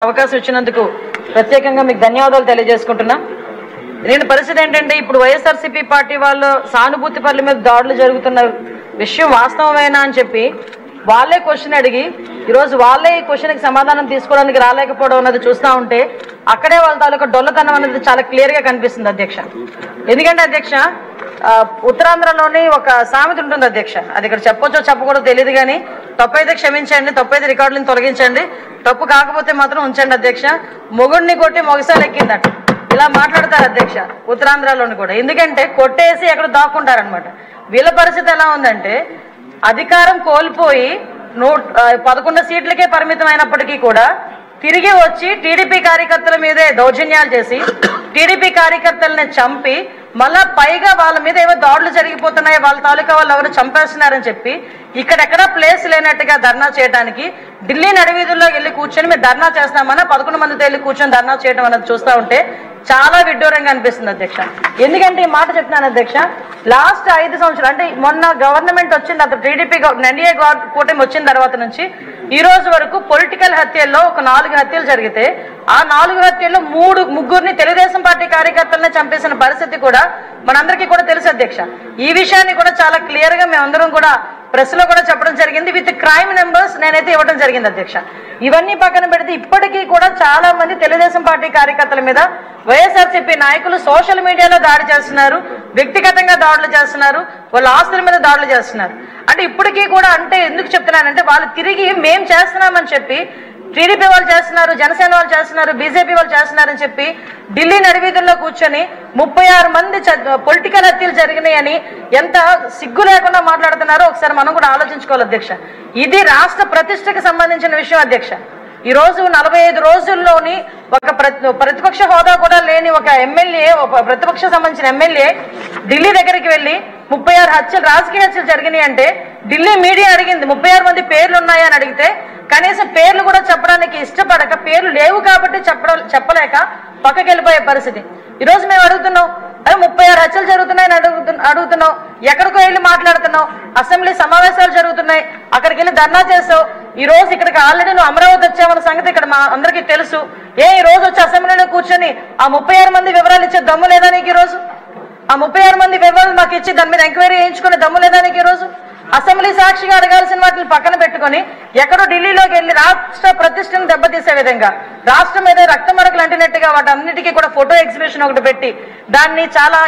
అవకాశం ఇచ్చినందుకు ప్రత్యేకంగా మీకు ధన్యవాదాలు తెలియజేసుకుంటున్నా. నేను పరిస్థితి ఏంటంటే ఇప్పుడు వైఎస్ఆర్సీపీ పార్టీ వాళ్ళు సానుభూతి పనుల మీద దాడులు జరుగుతున్న విషయం వాస్తవమేనా అని చెప్పి వాళ్ళే క్వశ్చన్ అడిగి ఈరోజు వాళ్ళే ఈ క్వశ్చన్కి సమాధానం తీసుకోవడానికి రాలేకపోవడం అన్నది చూస్తూ ఉంటే అక్కడే వాళ్ళ తాలూకా డొల్లతనం అనేది చాలా క్లియర్గా కనిపిస్తుంది అధ్యక్ష. ఎందుకంటే అధ్యక్ష ఉత్తరాంధ్రలోని ఒక సామెత ఉంటుంది అధ్యక్ష, అది ఇక్కడ చెప్పొచ్చో చెప్పకూడదో తెలియదు కానీ తప్పైతే క్షమించండి, తప్పైతే రికార్డులను తొలగించండి, తప్పు కాకపోతే మాత్రం ఉంచండి అధ్యక్ష. మొగుడిని కొట్టి మొగసాలు ఎక్కిందట ఇలా మాట్లాడతారు అధ్యక్ష ఉత్తరాంధ్రలోని కూడా. ఎందుకంటే కొట్టేసి ఎక్కడ దాక్కుంటారనమాట. వీళ్ళ పరిస్థితి ఎలా ఉందంటే అధికారం కోల్పోయి 11 సీట్లకే పరిమితం అయినప్పటికీ కూడా తిరిగి వచ్చి టీడీపీ కార్యకర్తల మీదే దౌర్జన్యాలు చేసి టీడీపీ కార్యకర్తలని చంపి మళ్ళా పైగా వాళ్ళ మీద ఏవో దాడులు జరిగిపోతున్నాయి, వాళ్ళ తాలూకా వాళ్ళు ఎవరు చంపేస్తున్నారని చెప్పి ఇక్కడెక్కడా ప్లేస్ లేనట్టుగా ధర్నా చేయడానికి ఢిల్లీ నడివీధుల్లో వెళ్ళి కూర్చొని మేము ధర్నా చేస్తామన్నా 11 మందితో వెళ్ళి కూర్చొని ధర్నా చేయడం అనేది చూస్తూ ఉంటే చాలా విడ్డూరంగా అనిపిస్తుంది అధ్యక్ష. ఎందుకంటే ఈ మాట చెప్తున్నాను అధ్యక్ష, లాస్ట్ 5 సంవత్సరాలు అంటే మొన్న గవర్నమెంట్ వచ్చింది అతను టీడీపీ ఎన్డీఏ కూటమి వచ్చిన తర్వాత నుంచి ఈ రోజు వరకు పొలిటికల్ హత్యల్లో ఒక 4 హత్యలు జరిగితే ఆ 4 హత్యల్లో ముగ్గురిని తెలుగుదేశం పార్టీ కార్యకర్తలనే చంపేసిన పరిస్థితి కూడా మనందరికీ కూడా తెలుసు అధ్యక్ష. ఈ విషయాన్ని కూడా చాలా క్లియర్ గా మేమందరం కూడా ప్రెస్ లో కూడా చెప్పడం జరిగింది, విత్ క్రైమ్ నెంబర్స్ నేనైతే ఇవ్వడం జరిగింది అధ్యక్ష. ఇవన్నీ పక్కన పెడితే ఇప్పటికీ కూడా చాలా మంది తెలుగుదేశం పార్టీ కార్యకర్తల మీద వైఎస్ఆర్సీపీ నాయకులు సోషల్ మీడియాలో దాడి చేస్తున్నారు, వ్యక్తిగతంగా దాడులు చేస్తున్నారు, వాళ్ళ ఆస్తుల మీద దాడులు చేస్తున్నారు. అంటే ఇప్పటికీ కూడా అంటే ఎందుకు చెప్తున్నానంటే వాళ్ళు తిరిగి మేం చేస్తున్నామని చెప్పి టీడీపీ వాళ్ళు చేస్తున్నారు, జనసేన వాళ్ళు చేస్తున్నారు, బీజేపీ వాళ్ళు చేస్తున్నారని చెప్పి ఢిల్లీ నడివీధుల్లో కూర్చొని 36 మంది పొలిటికల్ హత్యలు జరిగినాయని ఎంత సిగ్గు లేకుండా మాట్లాడుతున్నారో ఒకసారి మనం కూడా ఆలోచించుకోవాలి అధ్యక్ష. ఇది రాష్ట్ర ప్రతిష్టకు సంబంధించిన విషయం అధ్యక్ష. ఈ రోజు 45 రోజుల్లోని ఒక ప్రతిపక్ష హోదా కూడా లేని ఒక ఎమ్మెల్యే, ఒక ప్రతిపక్ష సంబంధించిన ఎమ్మెల్యే ఢిల్లీ దగ్గరికి వెళ్ళి 36 హత్యలు రాజకీయ హత్యలు జరిగినాయి అంటే ఢిల్లీ మీడియా అడిగింది 36 మంది పేర్లు ఉన్నాయని అడిగితే కనీసం పేర్లు కూడా చెప్పడానికి ఇష్టపడక పేర్లు లేవు కాబట్టి చెప్పలేక పక్కకి వెళ్ళిపోయే పరిస్థితి. ఈరోజు మేము అడుగుతున్నాం, అదే 36 హత్యలు జరుగుతున్నాయని అడుగుతున్నాం, ఎక్కడికో వెళ్ళి మాట్లాడుతున్నావు, అసెంబ్లీ సమావేశాలు జరుగుతున్నాయి అక్కడికి వెళ్ళి ధర్నా చేసావు. ఈ రోజు ఇక్కడికి ఆల్రెడీ నువ్వు అమరావతి వచ్చావన్న సంగతి ఇక్కడ మా అందరికీ తెలుసు. ఈ రోజు వచ్చి అసెంబ్లీలో కూర్చొని ఆ 36 మంది వివరాలు ఇచ్చే దమ్ము లేదా నీకు? ఈ రోజు ఆ 36 మంది వివరాలు మాకు ఇచ్చి దాని మీద ఎంక్వైరీ చేయించుకునే దమ్ము లేదా నీకు? ఈ రోజు అసెంబ్లీ సాక్షిగా అడగాల్సిన వాటిని పక్కన పెట్టుకొని ఎక్కడో ఢిల్లీలోకి వెళ్ళి రాష్ట్ర ప్రతిష్టను దెబ్బతీసే విధంగా రాష్ట్రం మీద రక్త మరకలు అంటినట్టుగా వాటన్నిటికీ కూడా ఫోటో ఎగ్జిబిషన్ ఒకటి పెట్టి దాన్ని చాలా